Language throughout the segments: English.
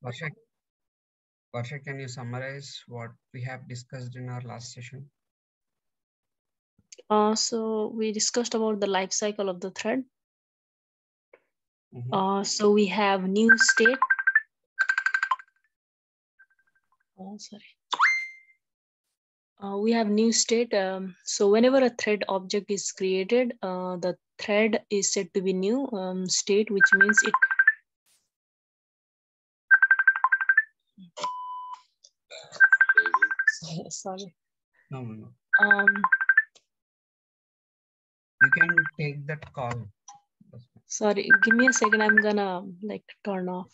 Varsha, Varsha, can you summarize what we have discussed in our last session? So we discussed about the life cycle of the thread. So we have new state. Oh, sorry. We have new state. So whenever a thread object is created, the thread is said to be new state, which means it. Sorry. No. You can take that call. Sorry, give me a second. I'm gonna turn off.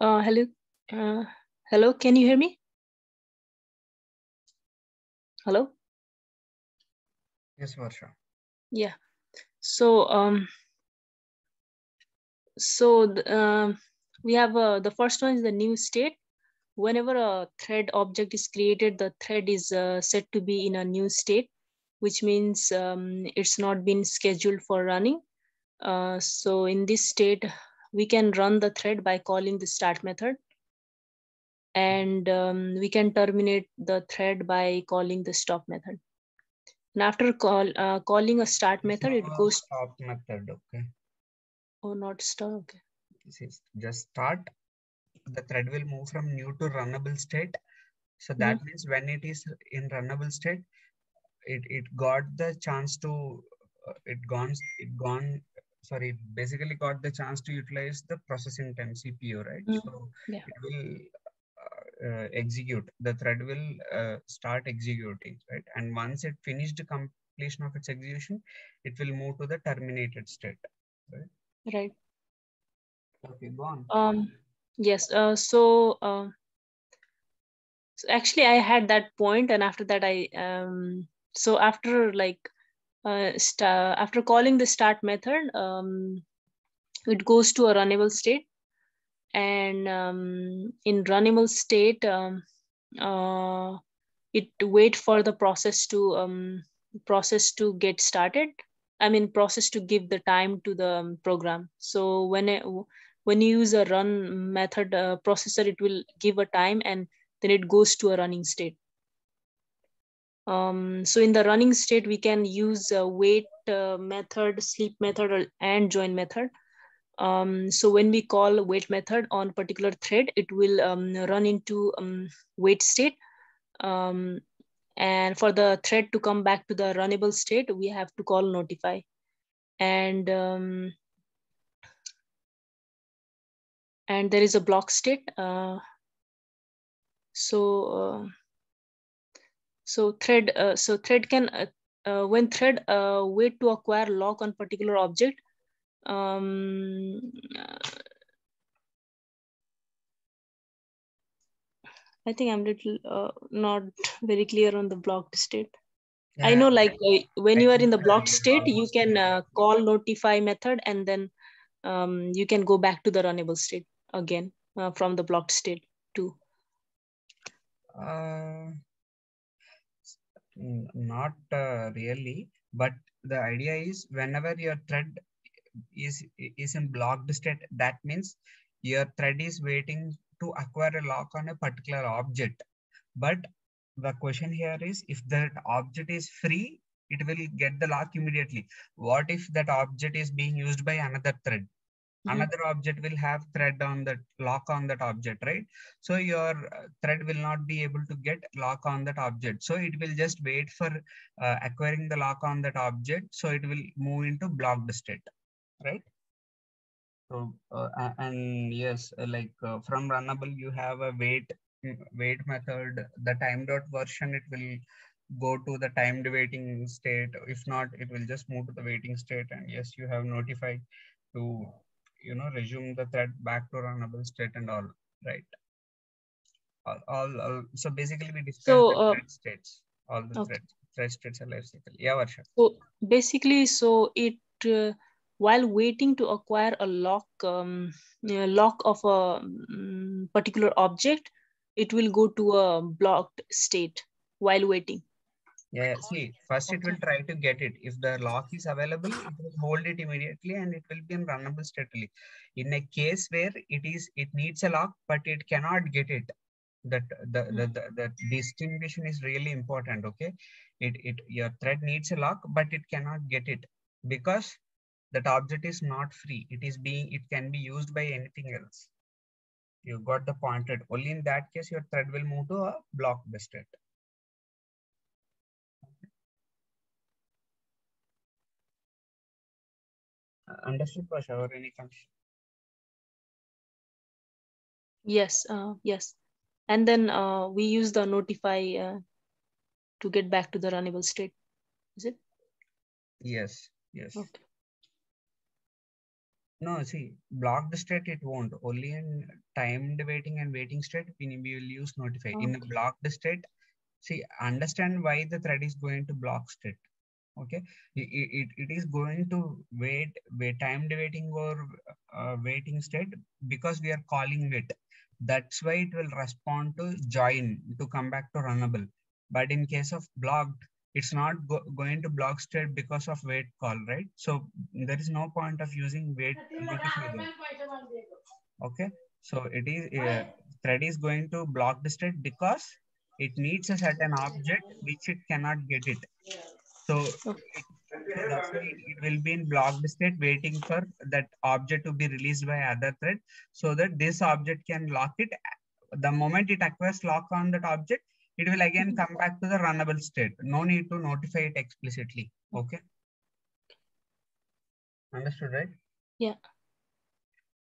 Hello. Hello. Can you hear me? Hello. Yes, Varsha. Yeah. So we have the first one is the new state. Whenever a thread object is created, the thread is set to be in a new state, which means it's not been scheduled for running. So in this state, we can run the thread by calling the start method. And we can terminate the thread by calling the stop method. And after calling a start method, it goes stop method. Okay. Oh, not stop. Okay. This is just start. The thread will move from new to runnable state. So that means when it is in runnable state, it got the chance to basically got the chance to utilize the processing time CPU, right? So it will execute. The thread will start executing, right? And once it finished the completion of its execution, it will move to the terminated state, right? Right. Okay, go on. Yes. So actually, I had that point, and after that, so after after calling the start method, it goes to a runnable state, and in runnable state, it wait for the process to get started. I mean, process to give the time to the program. So when you use a run method processor, it will give a time, and then it goes to a running state. So in the running state, we can use a wait method, sleep method, and join method. So when we call wait method on particular thread, it will run into wait state. And for the thread to come back to the runnable state, we have to call notify. And there is a block state. So thread can when thread wait to acquire lock on particular object. I think I'm little not very clear on the blocked state. Yeah. I know, when you are in the blocked state, you can call notify method, and then you can go back to the runnable state again from the blocked state too. Not really, but the idea is whenever your thread is in blocked state, that means your thread is waiting to acquire a lock on a particular object. But the question here is, if that object is free, it will get the lock immediately. What if that object is being used by another thread? another object will have thread on that, lock on that object, right? So your thread will not be able to get lock on that object. So it will just wait for acquiring the lock on that object. So it will move into blocked state, right? So and yes, from runnable, you have a wait method. The time dot version, it will go to the timed waiting state. If not, it will just move to the waiting state. And yes, you have notified to resume the thread back to runnable state and all, right? All so basically we discussed the thread states, all the okay. thread states are life cycle. Yeah, Varsha. So basically, so it while waiting to acquire a lock of a particular object, it will go to a blocked state while waiting. Yeah, see, first it will try to get it. If the lock is available, it will hold it immediately and it will be in runnable state. In a case where it needs a lock, but it cannot get it, that the distinction is really important. Okay, your thread needs a lock, but it cannot get it because that object is not free. It can be used by anything else. You got the point, right? Only in that case your thread will move to a blocked state. Understood, Pasha, or any confusion? Yes, yes. And then we use the notify to get back to the runnable state. Is it? Yes, yes. Okay. No, see, blocked state it won't. Only in timed waiting and waiting state we will use notify. Okay. In a blocked state, see, understand why the thread is going to block state. Okay, it is going to wait timed waiting or waiting state because we are calling wait. That's why it will respond to join to come back to runnable. But in case of blocked, it's not going to block state because of wait call, right? So there is no point of using wait notify there. Okay, so it is thread is going to block the state because it needs a certain object which it cannot get it. So, so that's why it will be in blocked state waiting for that object to be released by other thread so that this object can lock it. The moment it acquires lock on that object, it will again come back to the runnable state. No need to notify it explicitly. Okay. Understood, right? Yeah.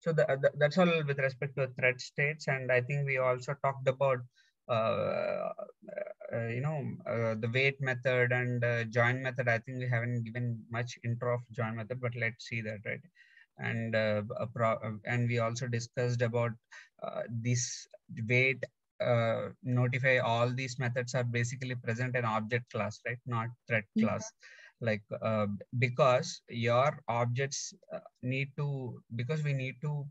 So that's all with respect to thread states. And I think we also talked about the wait method and join method. I think we haven't given much intro of join method, but let's see that, right? And and we also discussed about this wait, notify. All these methods are basically present in object class, right? Not thread class. Because your objects because we need to,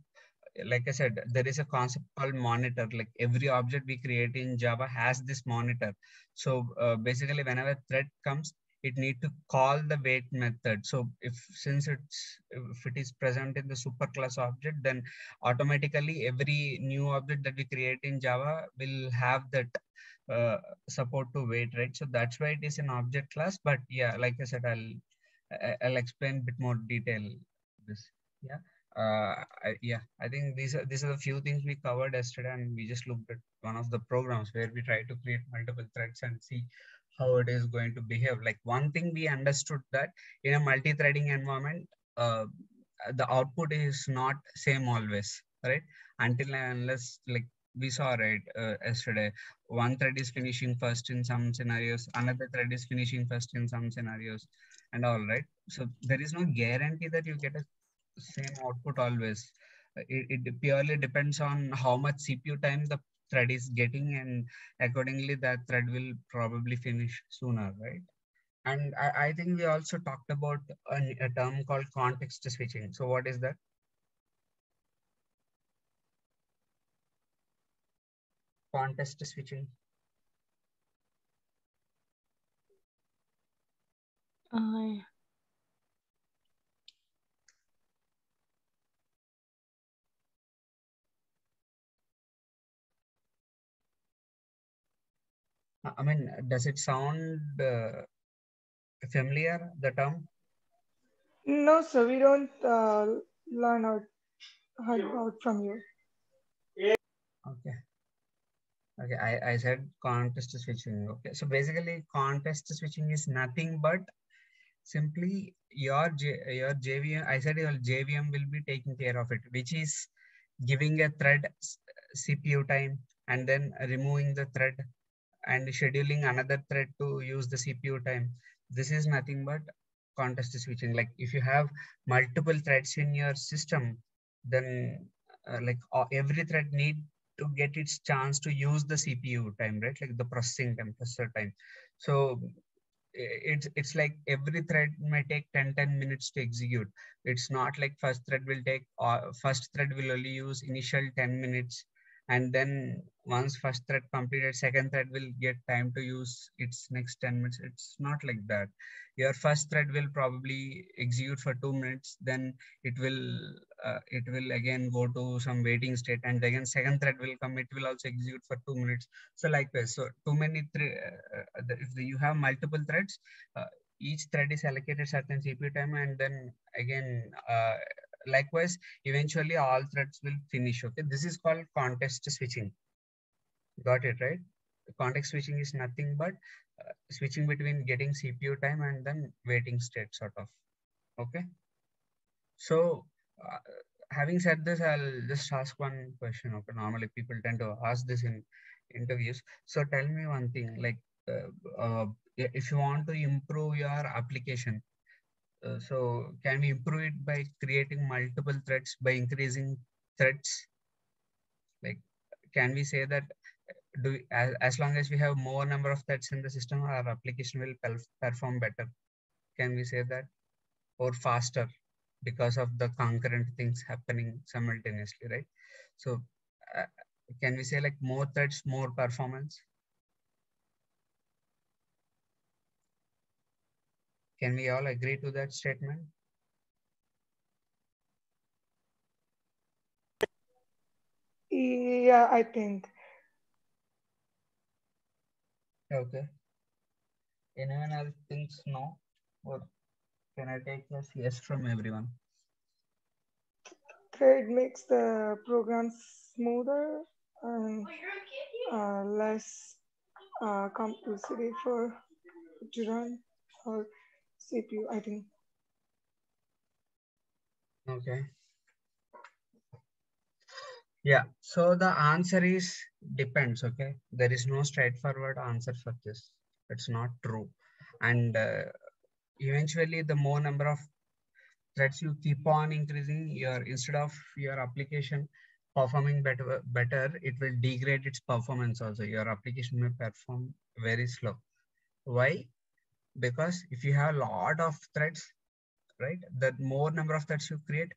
like I said, there is a concept called monitor. Like every object we create in Java has this monitor. So basically whenever thread comes, it need to call the wait method. So if it is present in the superclass object, then automatically every new object that we create in Java will have that support to wait, right? So that's why it is an object class. But yeah, like I said, I'll explain a bit more detail this. Yeah. I think these are the few things we covered yesterday, and we just looked at one of the programs where we try to create multiple threads and see how it is going to behave. Like one thing we understood that in a multi-threading environment, the output is not same always, right? Until and unless, like we saw, right, yesterday, one thread is finishing first in some scenarios, another thread is finishing first in some scenarios, and all, right? So there is no guarantee that you get a same output always. It purely depends on how much CPU time the thread is getting, and accordingly that thread will probably finish sooner, right? And I think we also talked about a term called context switching. So what is that? Context switching. I mean, does it sound familiar, the term? No, sir, we don't learn how. heard about from you. Okay. Okay, I said context switching. Okay, so basically context switching is nothing but simply your JVM. I said your JVM will be taking care of it, which is giving a thread CPU time and then removing the thread and scheduling another thread to use the CPU time. This is nothing but context switching. Like if you have multiple threads in your system, then every thread need to get its chance to use the CPU time, right? Like the processing time, processor time. So it's like every thread may take 10 minutes to execute. It's not like first thread will only use initial 10 minutes, and then once first thread completed, second thread will get time to use its next 10 minutes. It's not like that. Your first thread will probably execute for 2 minutes, then it will again go to some waiting state, and again second thread will come, it will also execute for 2 minutes. So likewise, so if you have multiple threads, each thread is allocated certain CPU time, and then again likewise eventually all threads will finish. Okay, this is called context switching. Got it, right? Context switching is nothing but switching between getting CPU time and then waiting state sort of. Okay, so having said this, I'll just ask one question. Okay, normally people tend to ask this in interviews. So tell me one thing, like if you want to improve your application, so can we improve it by creating multiple threads, by increasing threads? Like, can we say that as long as we have more number of threads in the system, our application will perform better? Can we say that? Or faster, because of the concurrent things happening simultaneously, right? So can we say like more threads, more performance? Can we all agree to that statement? Yeah, I think. Okay. Anyone else thinks no? Or can I take a yes from everyone? Thread makes the program smoother and less complexity for to run or CPU, I think. Okay. Yeah, so the answer is depends. Okay, there is no straightforward answer for this. It's not true. And eventually the more number of threads you keep on increasing, instead of your application performing better, it will degrade its performance also. Your application may perform very slow. Why? Because if you have a lot of threads, right, the more number of threads you create,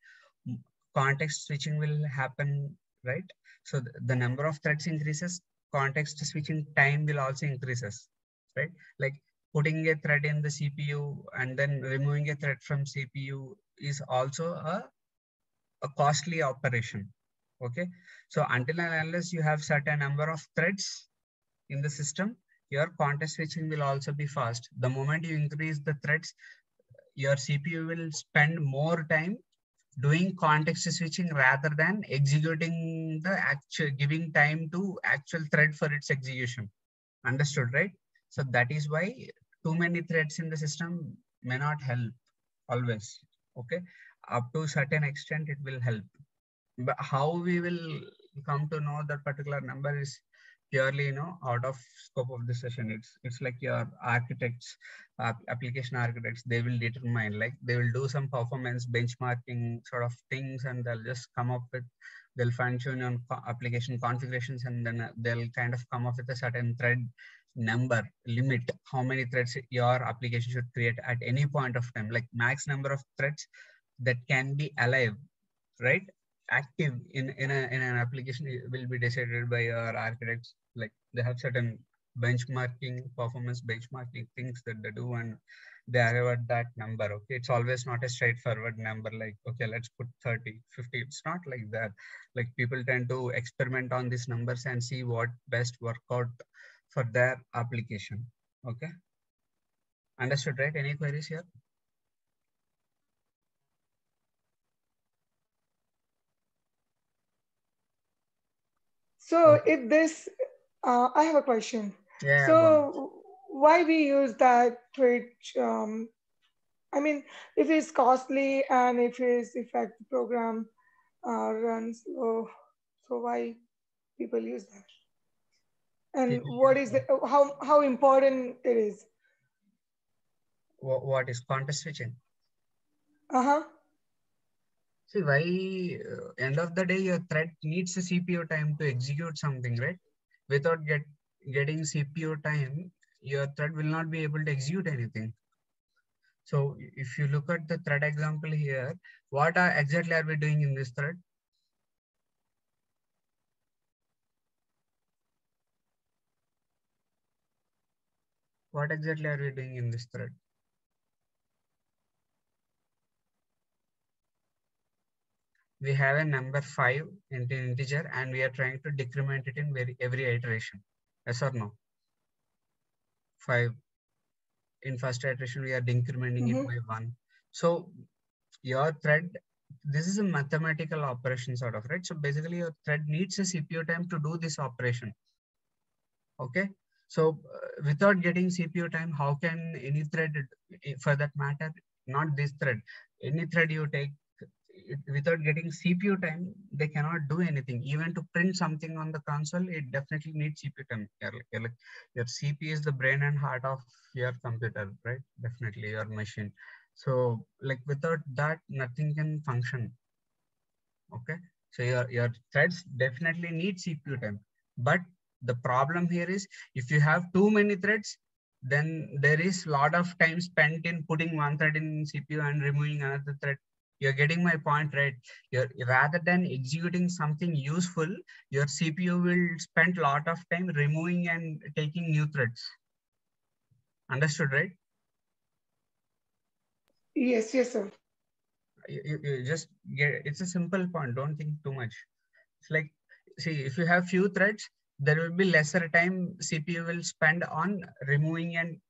context switching will happen, right? So the number of threads increases, context switching time will also increases, right? Like putting a thread in the CPU and then removing a thread from CPU is also a costly operation. Okay, so until and unless you have certain number of threads in the system, your context switching will also be fast. The moment you increase the threads, your CPU will spend more time doing context switching rather than executing the actual, giving time to actual thread for its execution. Understood, right? So that is why too many threads in the system may not help always. Okay, up to a certain extent it will help, but how we will come to know that particular number is purely, out of scope of the session. It's like your architects, application architects, they will determine, like they will do some performance benchmarking sort of things, and they'll just come up with, they'll fine tune on application configurations, and then they'll kind of come up with a certain thread number limit, how many threads your application should create at any point of time, like max number of threads that can be alive, right, active in an application will be decided by your architects. Like they have certain benchmarking, performance benchmarking things that they do, and they arrive at that number. Okay, it's always not a straightforward number like, okay, let's put 30, 50. It's not like that. Like people tend to experiment on these numbers and see what best work out for their application. Okay, understood, right? Any queries here? So if this, I have a question. Yeah. So why we use that thread? I mean, if it's costly and if it's effect the program runs slow, so why people use that? And what is the, how important it is? What is context switching? Uh-huh. See, why end of the day your thread needs a CPU time to execute something, right? Without getting CPU time, your thread will not be able to execute anything. So if you look at the thread example here, what exactly are we doing in this thread? What exactly are we doing in this thread? We have a number 5 into integer and we are trying to decrement it in every iteration. Yes or no? 5. In first iteration, we are decrementing it by 1. So your thread, this is a mathematical operation sort of, right? So basically your thread needs a CPU time to do this operation. Okay. So without getting CPU time, how can any thread, for that matter, not this thread, any thread you take, without getting CPU time, they cannot do anything. Even to print something on the console, it definitely needs CPU time. Your CPU is the brain and heart of your computer, right? Definitely your machine. So like without that, nothing can function. Okay. So your threads definitely need CPU time. But the problem here is if you have too many threads, then there is a lot of time spent in putting one thread in CPU and removing another thread. You're getting my point, right? Rather than executing something useful, your CPU will spend a lot of time removing and taking new threads. Understood, right? Yes, sir. You just get, it's a simple point. Don't think too much. It's like, see, if you have few threads, there will be lesser time CPU will spend on removing and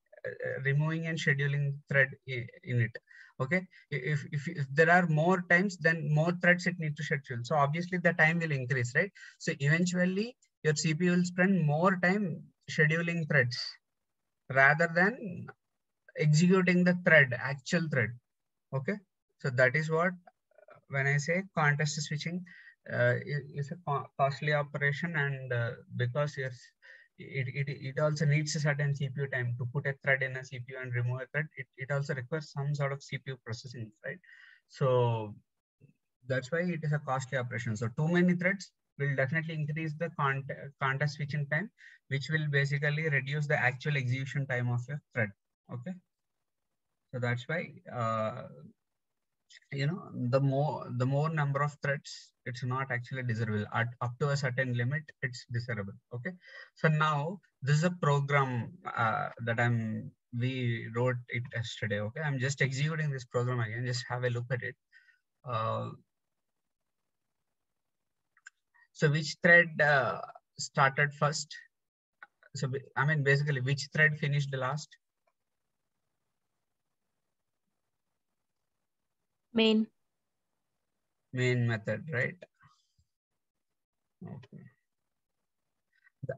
scheduling thread in it. Okay, if there are more times, then more threads it needs to schedule. So obviously the time will increase, right? So eventually your CPU will spend more time scheduling threads rather than executing the actual thread. Okay, so that is what when I say context switching is a costly operation, and because yes, it also needs a certain CPU time to put a thread in a CPU and remove a thread. It also requires some sort of CPU processing, right? So that's why it is a costly operation. So too many threads will definitely increase the context switching time, which will basically reduce the actual execution time of your thread. Okay, so that's why you know, the more number of threads, it's not actually desirable. Up to a certain limit, it's desirable. Okay, so now this is a program that we wrote it yesterday. Okay, I'm just executing this program again. Just have a look at it. So which thread started first? So I mean, basically, which thread finished the last? Main method, right? Okay.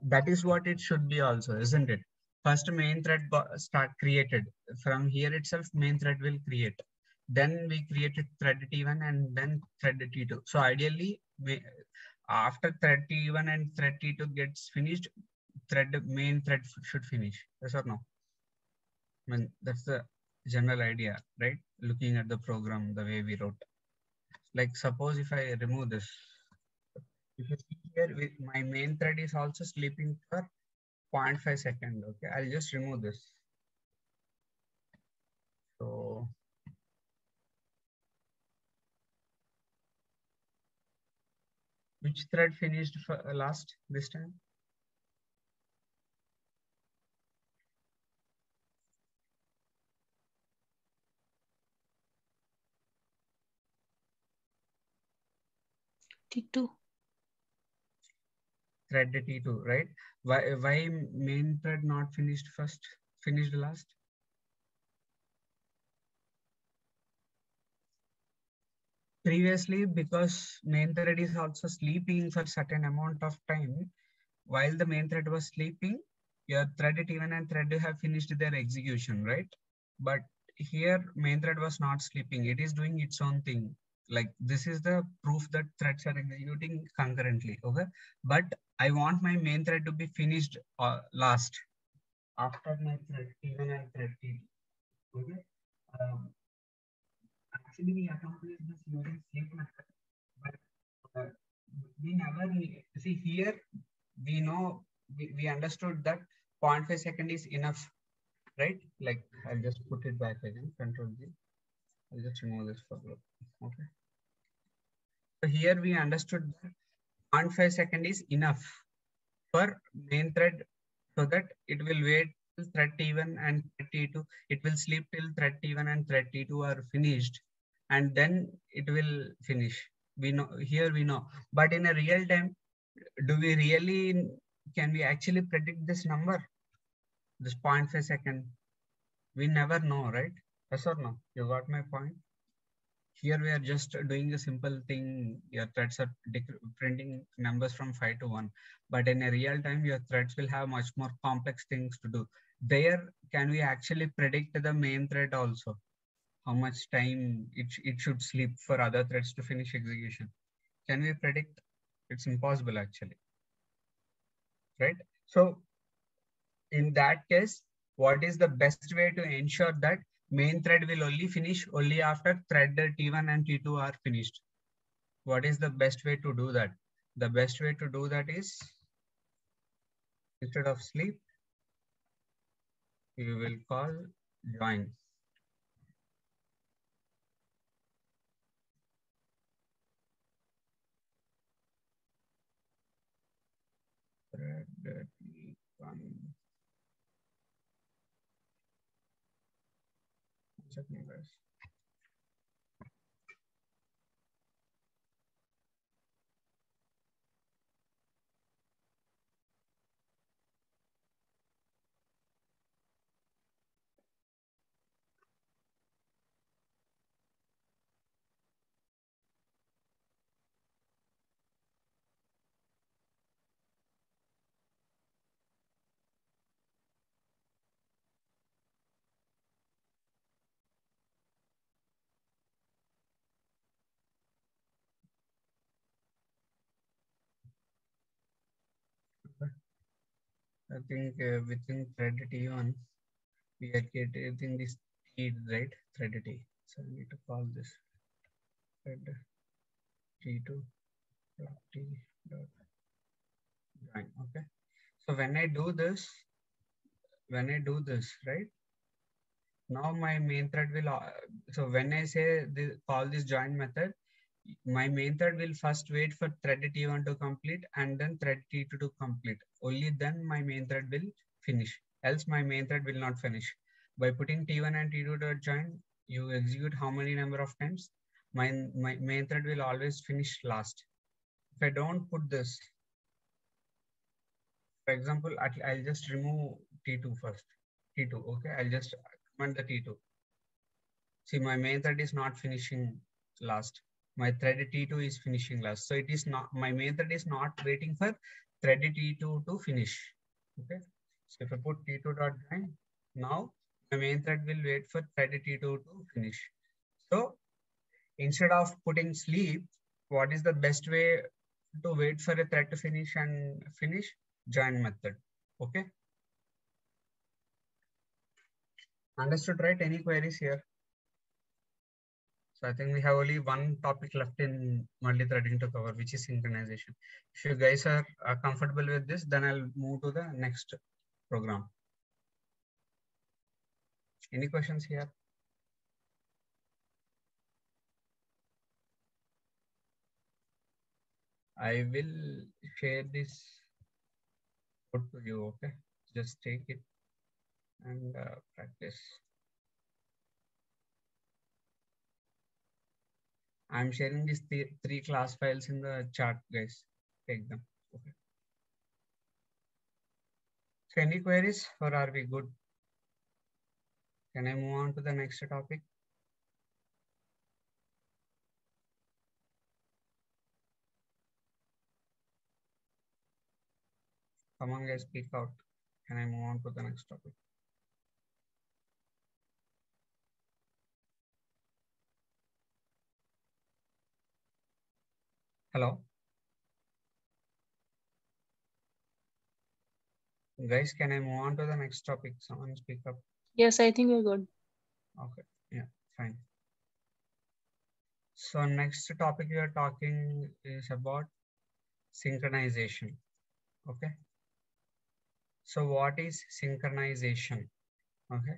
That is what it should be also, isn't it? First main thread start created. From here itself, main thread will create. Then we created thread T1 and then thread T2. So ideally, after thread T1 and thread T2 gets finished, main thread should finish. Yes or no? I mean, that's the general idea, right? Looking at the program, the way we wrote. Like suppose if I remove this, if you see here, my main thread is also sleeping for 0.5 seconds. Okay, I'll just remove this. So which thread finished last this time? T2. Thread T2, right? Why main thread not finished first, finished last? previously, because main thread is also sleeping for certain amount of time, while the main thread was sleeping, your thread T1 and thread have finished their execution, right? But here main thread was not sleeping. It is doing its own thing. Like this is the proof that threads are executing concurrently. Okay. But I want my main thread to be finished last after my thread T1 and thread T2. Okay. Actually, we accomplish this using sleep method, but we never see here. We know we understood that 0.5 second is enough, right? Like I'll just put it back again. Control G. I'll just remove this for group. Okay. So here we understood that 0.5 second is enough for main thread, so that it will wait till thread T1 and thread T2. It will sleep till thread T1 and thread T2 are finished, and then it will finish. We know here we know, but in a real time, do we really, can we actually predict this number? This 0.5 second? We never know, right? Yes or no? You got my point? Here we are just doing a simple thing. Your threads are printing numbers from 5 to 1. But in a real time, your threads will have much more complex things to do. There, can we actually predict the main thread also? How much time it should sleep for other threads to finish execution? Can we predict? It's impossible actually, right? So in that case, what is the best way to ensure that main thread will only finish only after thread T1 and T2 are finished? What is the best way to do that? The best way to do that is, instead of sleep, you will call join. Thread T1. Checking guys. I think within thread T1, we are getting this T, right? Thread T. So I need to call this thread T2 dot T dot join. Okay. So when I do this, right? Now my main thread will, so when I say call this join method, my main thread will first wait for thread T1 to complete and then thread T2 to complete. Only then my main thread will finish. Else my main thread will not finish. By putting T1 and T2 dot join, you execute how many number of times? My main thread will always finish last. If I don't put this, for example, I'll just remove T2 first. T2, okay? I'll just command the T2. See, my main thread is not finishing last. My thread T2 is finishing last. So it is not, my main thread is not waiting for thread T2 to finish. Okay. So if I put T2 dot join, now my main thread will wait for thread T2 to finish. So instead of putting sleep, what is the best way to wait for a thread to finish and finish? Join method. Okay. Understood, right? Any queries here? So I think we have only one topic left in multi-threading to cover, which is synchronization. If you guys are comfortable with this, then I'll move to the next program. Any questions here? I will share this code to you, okay? Just take it and practice. I'm sharing these three class files in the chat, guys. Take them. Okay. So any queries or are we good? Can I move on to the next topic? Come on guys, speak out. Can I move on to the next topic? Hello? Guys, can I move on to the next topic? Someone speak up. Yes, I think we're good. Okay, yeah, fine. So next topic we are talking is about synchronization. Okay. So what is synchronization? Okay.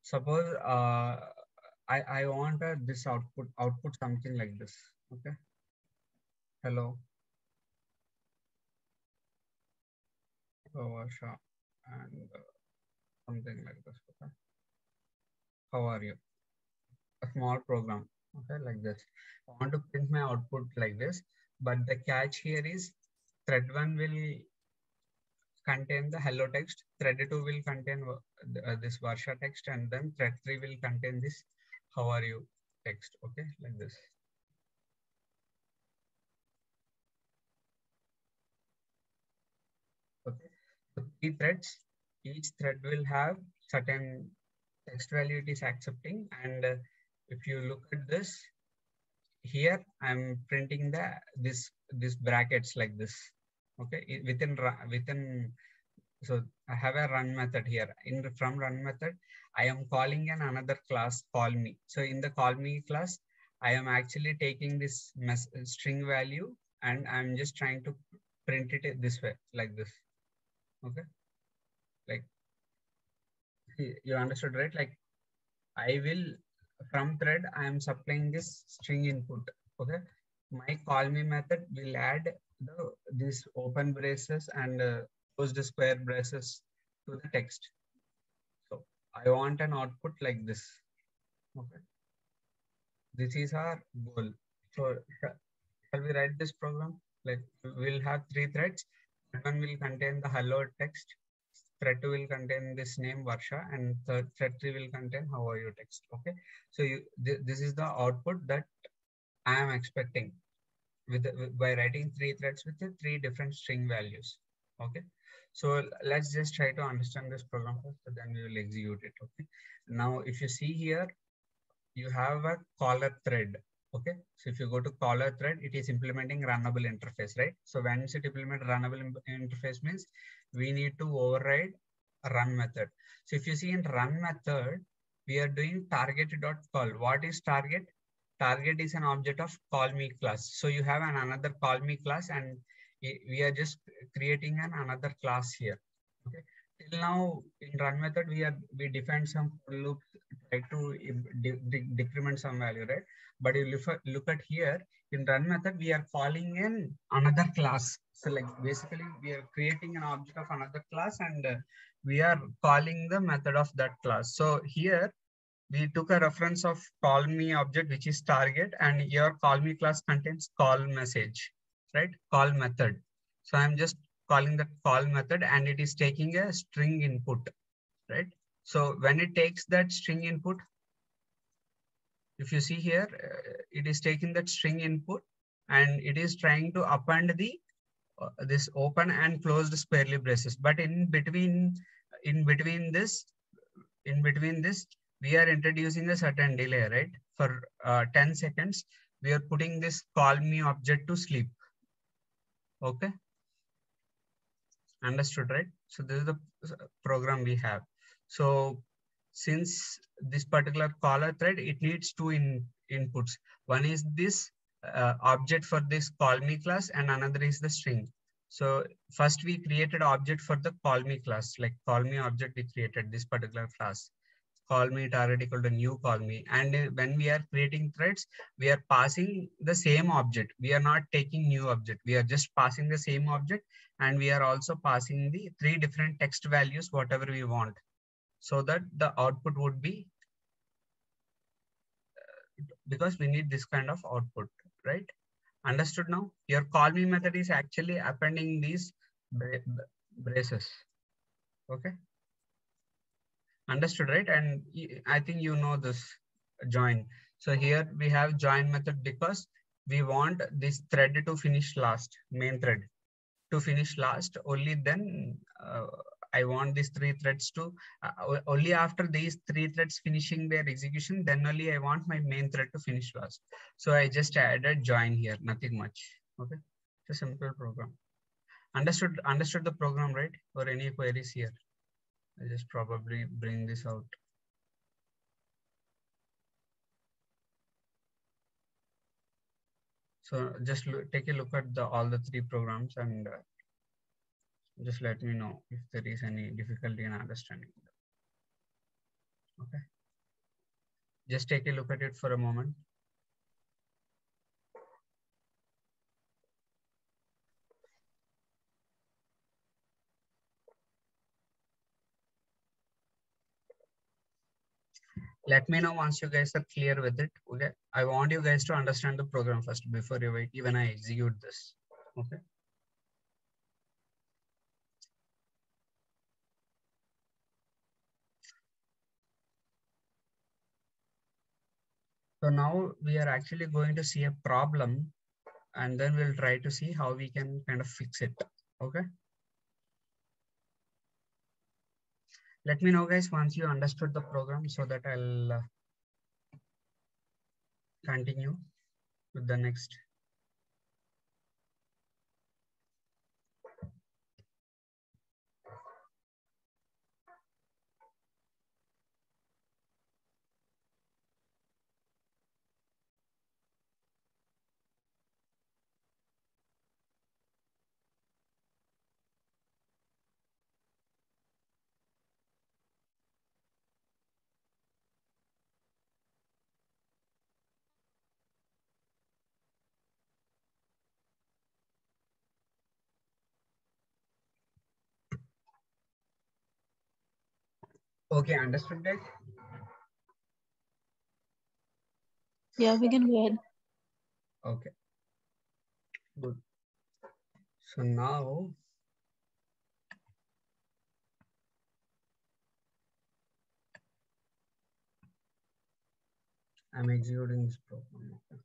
Suppose I want this output something like this. Okay. Hello. Sure. And something like this. Okay. How are you? A small program. Okay, like this. I want to print my output like this, but the catch here is thread 1 will contain the hello text, thread 2 will contain this Varsha text, and then thread 3 will contain this how are you text. Okay, like this. Okay, so 3 threads, each thread will have certain text value it is accepting, and if you look at this here, I'm printing this brackets like this. Okay, within so I have a run method here. From run method, I am calling another class call me. So in the call me class, I am actually taking this string value and I'm just trying to print it this way, like this. Okay, like you understood, right? Like I will from thread, I am supplying this string input. Okay, my call me method will add this open braces and close the square braces to the text. So I want an output like this. Okay, this is our goal. So shall we write this program? Like we'll have 3 threads. One will contain the hello text. Thread 2 will contain this name Varsha, and thread 3 will contain how are you text. Okay, so this is the output that I am expecting by writing 3 threads with the 3 different string values. Okay, so let's just try to understand this program first, so then we will execute it. Okay, now if you see here, you have a caller thread. Okay, so if you go to caller thread, it is implementing runnable interface, right? So when it implement runnable interface means we need to override a run method. So if you see in run method, we are doing target.call. What is target? Target is an object of call me class. So you have another call me class, and we are just creating another class here. Okay. Till now in run method, we defined some loops, try to decrement some value, right? But you look at here in run method, we are calling in another class. So like basically we are creating an object of another class, and we are calling the method of that class. So here we took a reference of call me object, which is target, and your call me class contains call message, right? Call method. So I'm just calling the call method, and it is taking a string input, right? So when it takes that string input, if you see here, it is taking that string input and it is trying to append the this open and closed squarely braces. But in between this, we are introducing a certain delay, right? For 10 seconds, we are putting this call me object to sleep. Okay. Understood, right? So this is the program we have. So since this particular caller thread, it needs 2 inputs. One is this object for this call me class, and another is the string. So first we created object for the call me class, like call me object we created this particular class. Call me target equal to new call me. And when we are creating threads, we are passing the same object. We are not taking new object. We are just passing the same object, and we are also passing the 3 different text values, whatever we want, so that the output would be, because we need this kind of output, right? Understood now? Your call me method is actually appending these braces. Okay. Understood, right? And I think you know this join. So here we have join method because we want this thread to finish last, main thread. to finish last. Only then I want these 3 threads to, only after these 3 threads finishing their execution, then only I want my main thread to finish last. So I just added join here, nothing much. Okay, it's a simple program. Understood the program, right? Or any queries here? I just probably bring this out. So just take a look at all the 3 programs and just let me know if there is any difficulty in understanding. Okay. Just take a look at it for a moment. Let me know once you guys are clear with it. Okay. I want you guys to understand the program first before you even I execute this. Okay. So now we are actually going to see a problem and then we'll try to see how we can kind of fix it. Okay. Let me know guys once you understood the program so that I'll continue with the next. Okay, understood guys? Yeah, we can go ahead. Okay, good. So now I'm executing this program. Okay.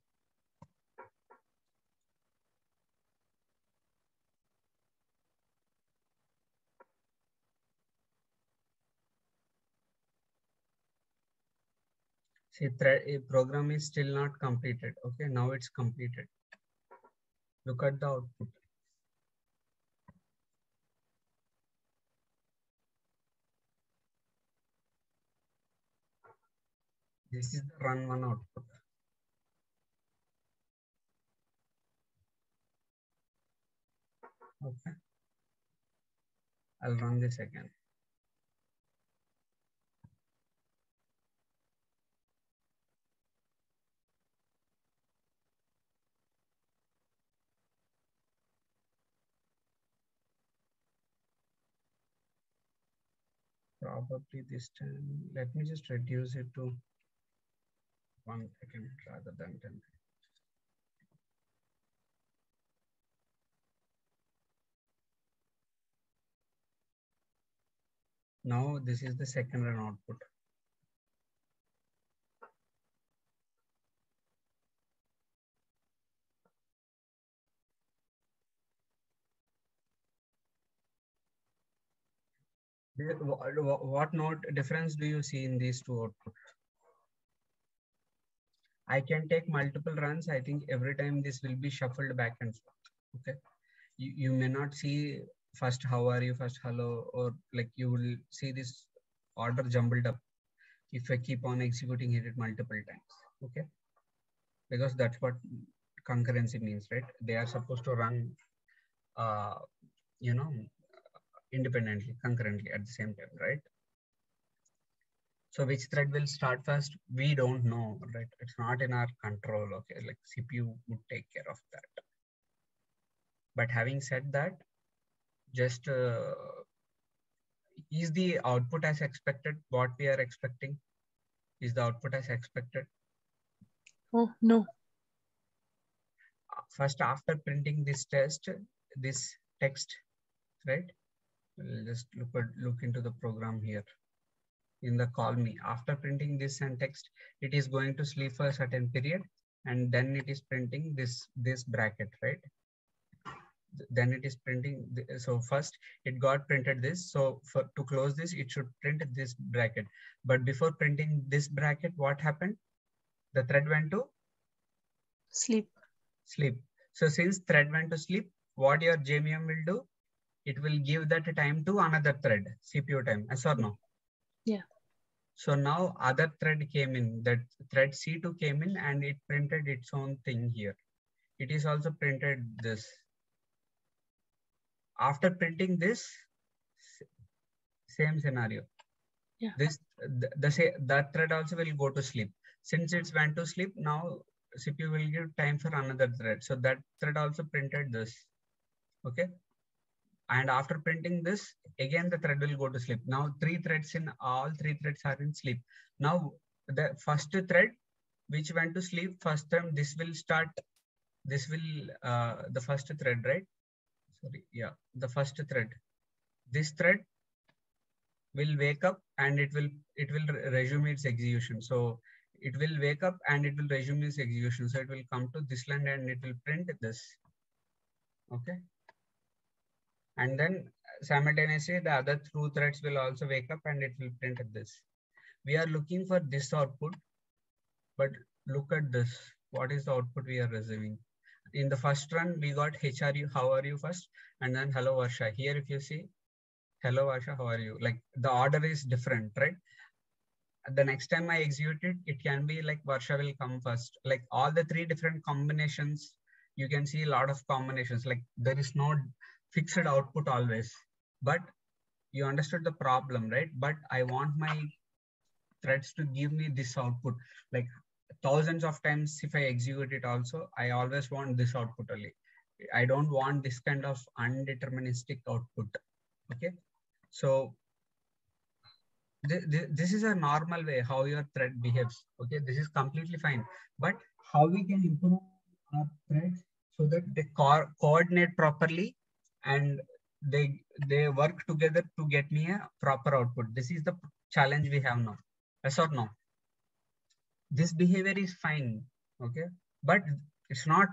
See, a program is still not completed. Okay, now it's completed. Look at the output. This is the run one output. Okay, I'll run this again. Probably this time, let me just reduce it to 1 second rather than 10. Now this is the second run output. What note difference do you see in these 2 outputs? I can take multiple runs. I think every time this will be shuffled back and forth. Okay. You may not see first how are you, first hello, or like you will see this order jumbled up if I keep on executing it multiple times. Okay. Because that's what concurrency means, right? They are supposed to run, you know, independently, concurrently at the same time, right? So which thread will start first? We don't know, right? It's not in our control. Okay, like CPU would take care of that. But having said that, just is the output as expected? What we are expecting? Is the output as expected? Oh, no. First, after printing this text, this text, right? We'll just look into the program here. In the call me, after printing this and text, it is going to sleep for a certain period and then it is printing this bracket, right? then it is printing. So first it got printed this. So to close this, it should print this bracket. But before printing this bracket, what happened? The thread went to Sleep. sleep. So since thread went to sleep, what your JVM will do? It will give that time to another thread, CPU time. Yes or no? Yeah. So now other thread came in, that thread C2 came in and it printed its own thing here. It is also printed this. After printing this, same scenario. Yeah. That thread also will go to sleep. Since it's went to sleep, now CPU will give time for another thread. So that thread also printed this. Okay. And after printing this, again the thread will go to sleep. Now all three threads are in sleep. Now the first thread which went to sleep first time, this will start. This will the first thread, right? Sorry, yeah, the first thread. This thread will wake up and it will resume its execution. So it will wake up and it will resume its execution. So it will come to this line and it will print this. Okay. And then simultaneously the other two threads will also wake up and it will print this. We are looking for this output, but look at this. What is the output we are receiving? In the first run, we got how are you first, and then hello Varsha. Here, if you see, hello Varsha, how are you? Like the order is different, right? The next time I execute it, it can be like Varsha will come first. Like all the three different combinations, you can see a lot of combinations. Like there is no fixed output always. But you understood the problem, right? But I want my threads to give me this output. Like thousands of times if I execute it also, I always want this output only. I don't want this kind of undeterministic output. Okay. So this is a normal way how your thread behaves. Okay. This is completely fine. But how we can improve our threads so that they coordinate properly and they work together to get me a proper output. This is the challenge we have now. Yes or no? This behavior is fine, okay, but it's not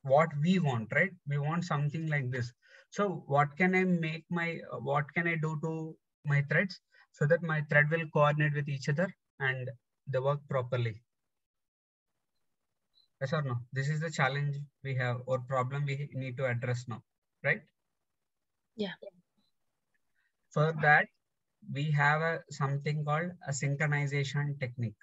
what we want, right? We want something like this. So what can I make what can I do to my threads so that my thread will coordinate with each other and they work properly? Yes or no? This is the challenge we have or problem we need to address now, right? Yeah. For that, we have something called a synchronization technique.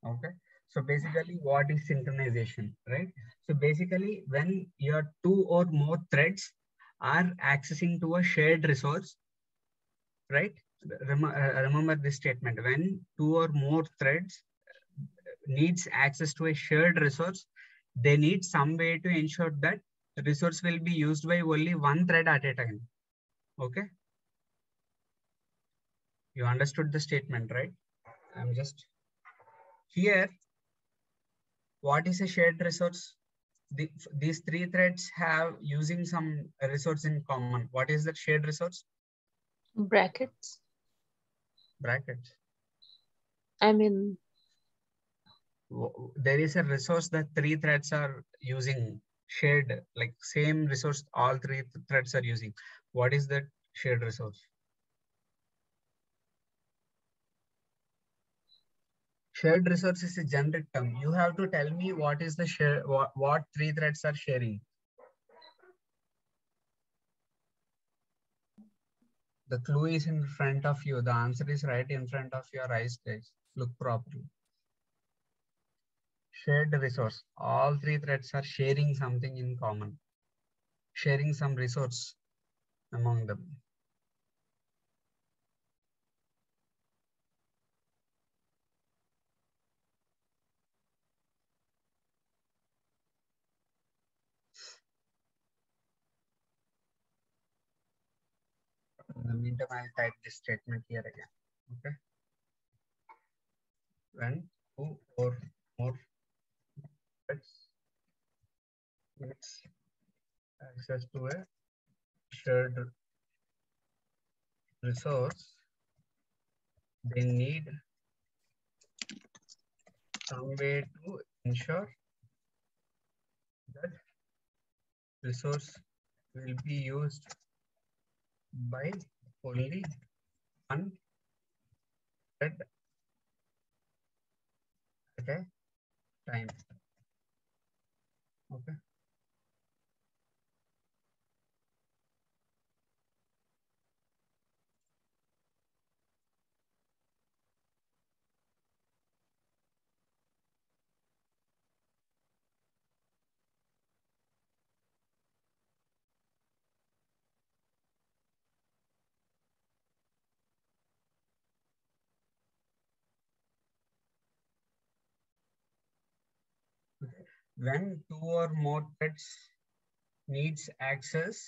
Okay. So basically what is synchronization, right? So basically when your two or more threads are accessing to a shared resource, right? Remember this statement. When two or more threads needs access to a shared resource, they need some way to ensure that the resource will be used by only one thread at a time. Okay. You understood the statement, right? I'm just here. What is a shared resource? These three threads have using some resource in common. What is that shared resource? Brackets. Brackets. I mean, there is a resource that three threads are using, shared, like same resource all three threads are using. What is that shared resource? Shared resource is a generic term. You have to tell me what is the share, what three threads are sharing. The clue is in front of you. The answer is right in front of your eyes, guys. Look properly. Shared resource. All three threads are sharing something in common. Sharing some resource among them. In the meantime, I'll type this statement here again. Okay. When two or more threads needs access to a shared resource, they need some way to ensure that resource will be used by only one thread at a time. Okay. When two or more threads needs access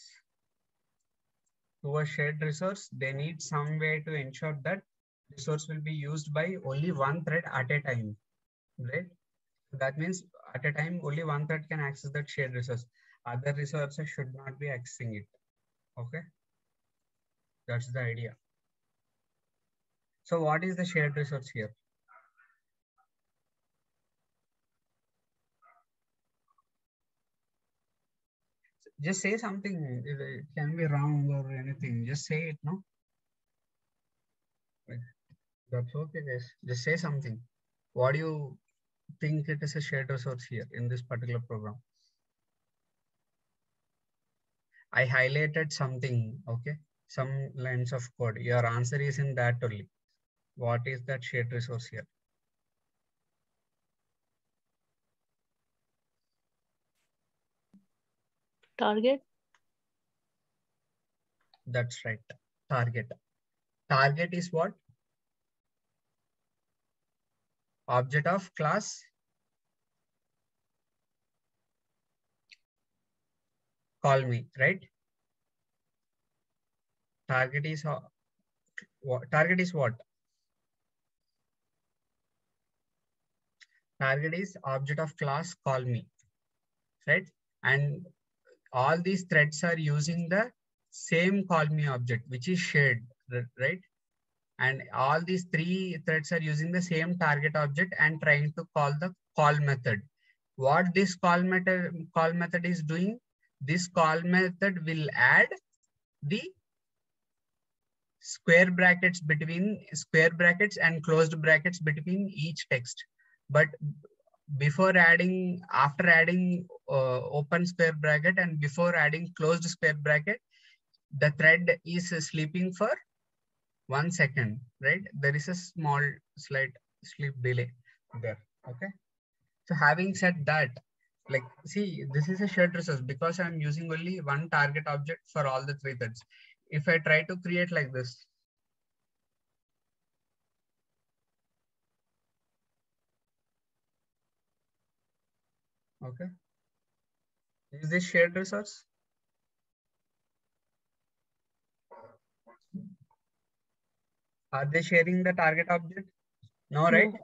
to a shared resource, they need some way to ensure that resource will be used by only one thread at a time, right? That means at a time, only one thread can access that shared resource. Other resources should not be accessing it. Okay. That's the idea. So what is the shared resource here? Just say something. It can be wrong or anything. Just say it, no? That's okay, guys. Just say something. What do you think it is a shared resource here in this particular program? I highlighted something, okay? Some lines of code. Your answer is in that only. What is that shared resource here? Target. That's right. Target. Target is what? Object of class call me, right? Target is what? Target is what? Target is object of class call me, right? And all these threads are using the same call me object, which is shared, right? And all these three threads are using the same target object and trying to call the call method. What this call method is doing, this call method will add the square brackets and closed brackets between each text. But before adding, after adding open square bracket and before adding closed square bracket, the thread is sleeping for 1 second, right? There is a small slight sleep delay there. Okay. So having said that, like, see, this is a shared resource because I'm using only one target object for all the three threads. If I try to create like this, okay, is this shared resource? Are they sharing the target object? No, right? No.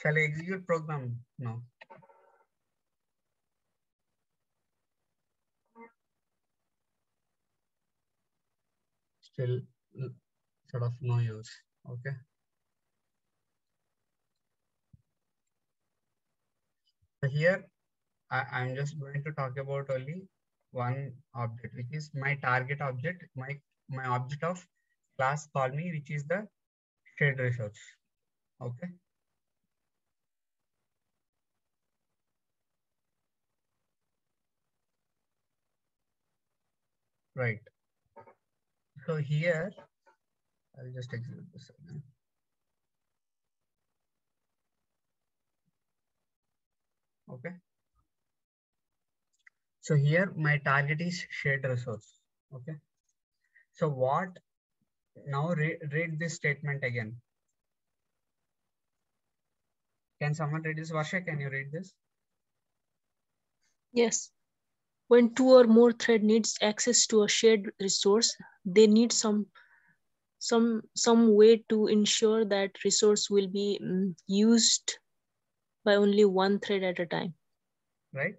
Shall I execute program? No. Still sort of no use. Okay. So here I'm just going to talk about only one object, which is my target object, my object of class call me, which is the shared resource. Okay. Right. So here I'll just execute this again. Okay. So here my target is shared resource. Okay. So what now read this statement again. Can someone read this? Varsha, can you read this? Yes. When two or more thread needs access to a shared resource, they need some way to ensure that resource will be used by only one thread at a time. Right.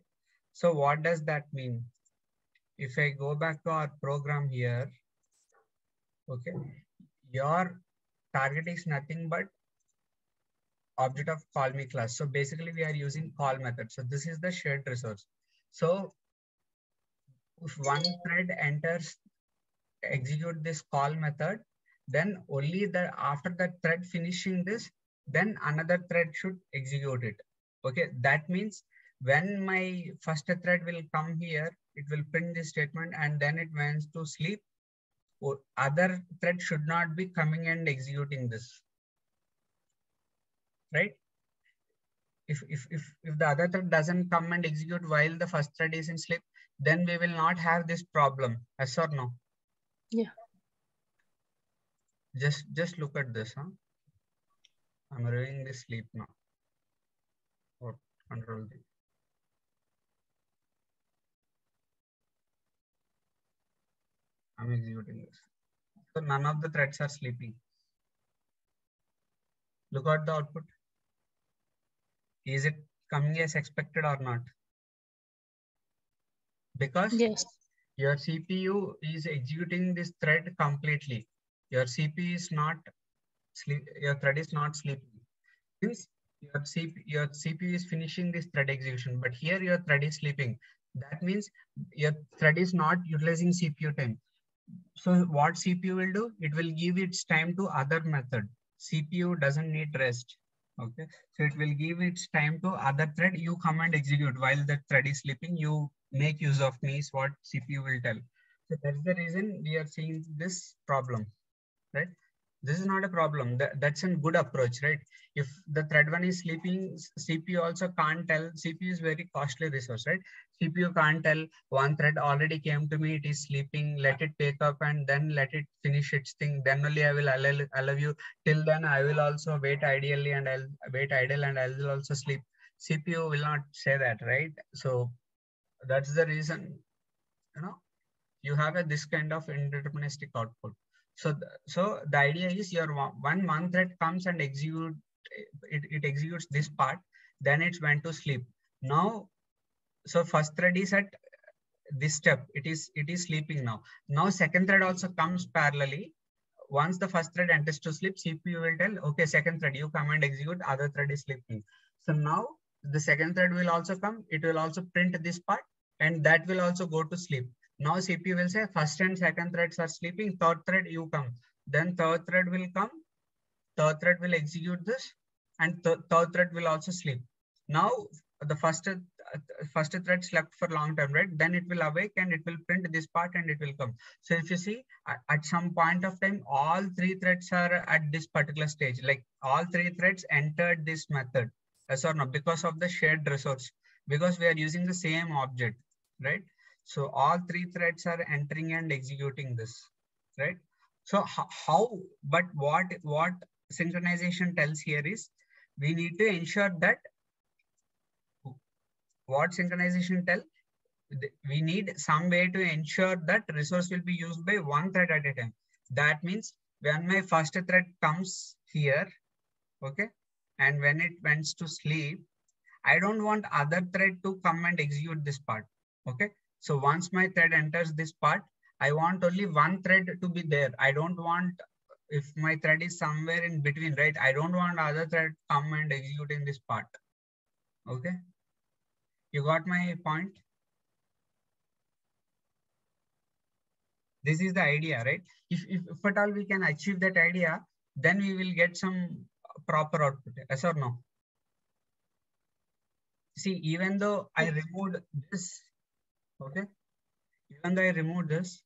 So what does that mean? If I go back to our program here, okay, your target is nothing but object of call me class. So basically we are using call method. So this is the shared resource. So if one thread enters, execute this call method, then only after that thread finishing this, then another thread should execute it. Okay, that means when my first thread will come here, it will print this statement and then it wants to sleep. Or other thread should not be coming and executing this, right? If the other thread doesn't come and execute while the first thread is in sleep, then we will not have this problem. Yes or no? Yeah. Just look at this, huh? I'm reviewing this sleep now. Or control D. I'm executing this. So none of the threads are sleeping. Look at the output. Is it coming as expected or not? Because Yes. your CPU is executing this thread completely. Your CPU is not sleep. Your thread is not sleeping. Since your CPU is finishing this thread execution, but here your thread is sleeping. That means your thread is not utilizing CPU time. So what CPU will do? It will give its time to other method. CPU doesn't need rest. Okay, so it will give its time to other thread. You come and execute while the thread is sleeping. You make use of me is what CPU will tell. So that's the reason we are seeing this problem, right? This is not a problem. That's a good approach, right? If the thread one is sleeping, CPU also can't tell. CPU is very costly resource, right? CPU can't tell one thread already came to me, it is sleeping, let it take up and then let it finish its thing. Then only I will allow you. Till then, I will also wait ideally and I'll wait idle and I will also sleep. CPU will not say that, right? So that's the reason, you have this kind of indeterministic output. So the idea is your one thread comes and it executes this part, then it's went to sleep. Now, so first thread is at this step, it is sleeping now. Now second thread also comes parallelly. Once the first thread enters to sleep, CPU will tell, okay, second thread, you come and execute, other thread is sleeping. So now the second thread will also come, it will also print this part and that will also go to sleep. Now CPU will say first and second threads are sleeping, third thread you come. Then third thread will come, third thread will execute this and third thread will also sleep. Now the first thread slept for long time, right? Then it will awake and it will print this part and it will come. So if you see at some point of time, all three threads are at this particular stage, like all three threads entered this method. Yes or no? Because of the shared resource, because we are using the same object, right? So all three threads are entering and executing this, right? So but what synchronization tells here is we need to ensure that what synchronization tell, we need some way to ensure that resource will be used by one thread at a time. That means when my first thread comes here, okay, and when it went to sleep, I don't want other thread to come and execute this part, okay? So once my thread enters this part, I want only one thread to be there. I don't want, if my thread is somewhere in between, right? I don't want other thread come and executing this part, okay? You got my point? This is the idea, right? If at all we can achieve that idea, then we will get some proper output, yes or no? See, even though I removed this, okay, even though I removed this,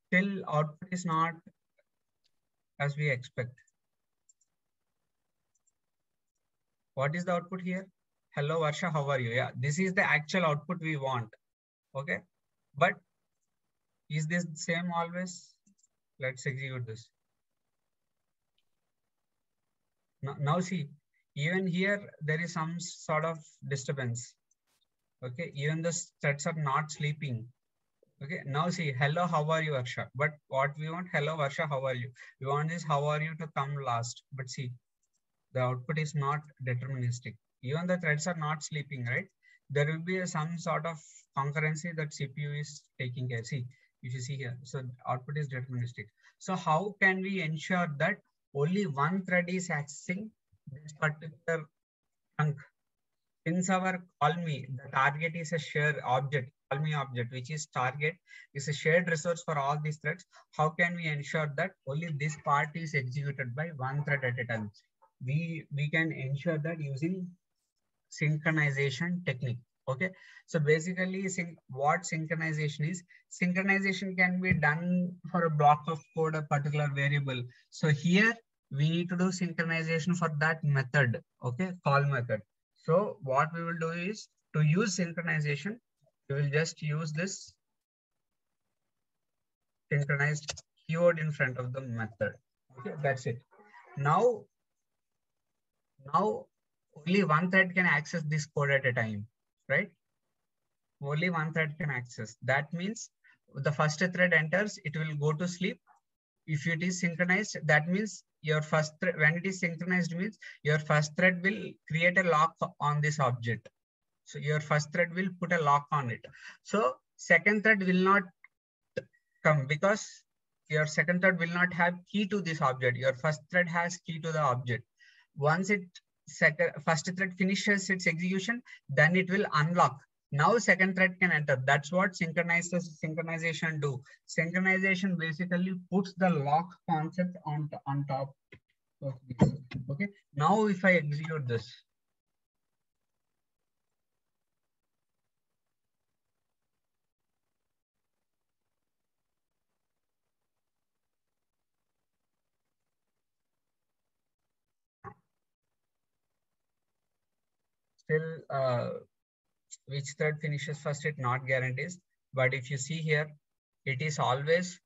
still output is not as we expect. What is the output here? Hello, Varsha, how are you? Yeah, this is the actual output we want, okay? But is this the same always? Let's execute this. Now see, even here, there is some sort of disturbance, okay? Even the threads are not sleeping. Okay, now see, hello, how are you, Varsha? But what we want, hello, Varsha, how are you? We want this, how are you to come last. But see, the output is not deterministic. Even the threads are not sleeping, right? There will be some sort of concurrency that CPU is taking care. See, if you see here, so output is deterministic. So how can we ensure that only one thread is accessing this particular chunk? Since our 𝐴𝐵𝐸, the target is a shared object, 𝐴𝐵𝐸 object, which is target, is a shared resource for all these threads. How can we ensure that only this part is executed by one thread at a time? We can ensure that using synchronization technique. Okay, so basically what synchronization is, synchronization can be done for a block of code, a particular variable. So here we need to do synchronization for that method. Okay, call method. So what we will do is, to use synchronization, we will just use this synchronized keyword in front of the method. Okay, that's it. Now only one thread can access this code at a time, right? Only one thread can access. That means the first thread enters, it will go to sleep. If it is synchronized, that means your first thread, when it is synchronized, means your first thread will create a lock on this object. So your first thread will put a lock on it. So second thread will not come because your second thread will not have key to this object. Your first thread has key to the object. Once first thread finishes its execution, then it will unlock. Now second thread can enter. That's what synchronization do. Synchronization basically puts the lock concept on top of this. Okay. Now if I execute this, still which thread finishes first, it not guarantees. But if you see here, it is always,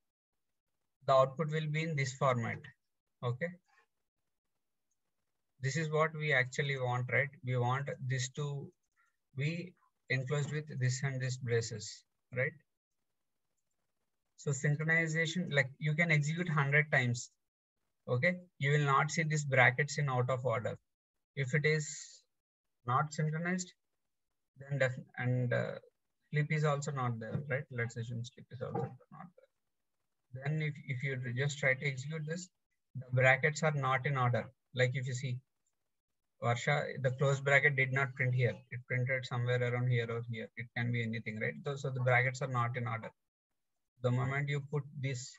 the output will be in this format. Okay. This is what we actually want, right? We want this to be enclosed with this and this braces, right? So synchronization, like you can execute 100 times. Okay. You will not see these brackets in out of order. If it is not synchronized, then sleep is also not there, right? Let's assume sleep is also not there. Then if you just try to execute this, the brackets are not in order. Like if you see, Varsha, the close bracket did not print here. It printed somewhere around here or here. It can be anything, right? So the brackets are not in order. The moment you put this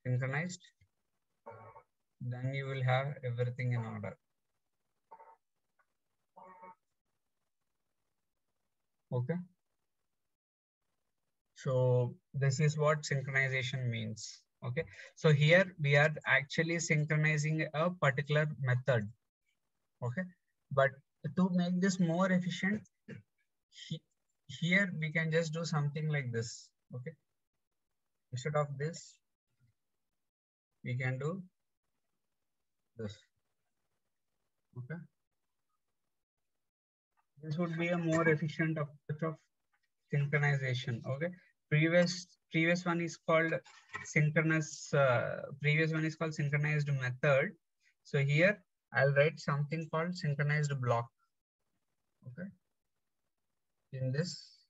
synchronized, then you will have everything in order. Okay. So this is what synchronization means. Okay. So here we are actually synchronizing a particular method. Okay. But to make this more efficient, here we can just do something like this. Okay. Instead of this, we can do this. Okay. This would be a more efficient approach of synchronization. Okay. Previous one is called synchronous. Previous one is called synchronized method. So here I'll write something called synchronized block. Okay. In this,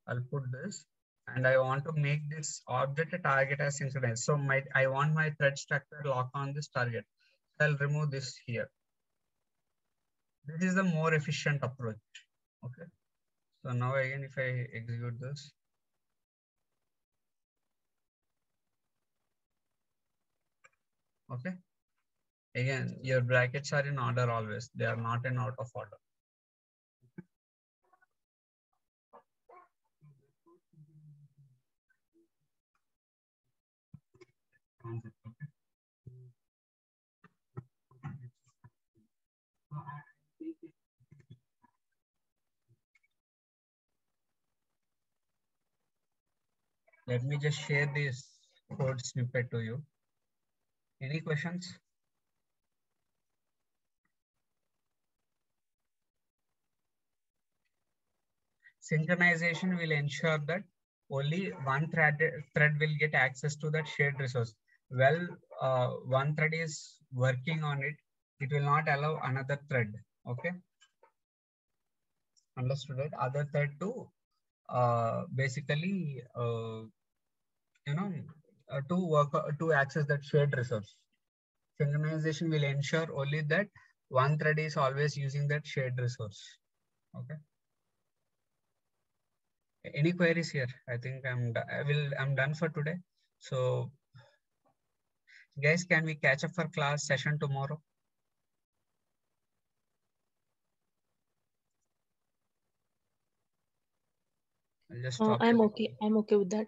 I'll put this, and I want to make this object a target as synchronized. So I want my thread structure lock on this target. So I'll remove this here. This is the more efficient approach. Okay. So now again, if I execute this, okay. Again, your brackets are in order always. They are not in out of order. Okay. Let me just share this code snippet to you. Any questions? Synchronization will ensure that only one thread will get access to that shared resource. Well, one thread is working on it. It will not allow another thread. Okay. Understood, right? Other thread to basically, to access that shared resource. Synchronization will ensure only that one thread is always using that shared resource. Okay. Any queries here? I think I'm done for today. So guys, can we catch up for class session tomorrow? I'll just stop. I'm okay with that.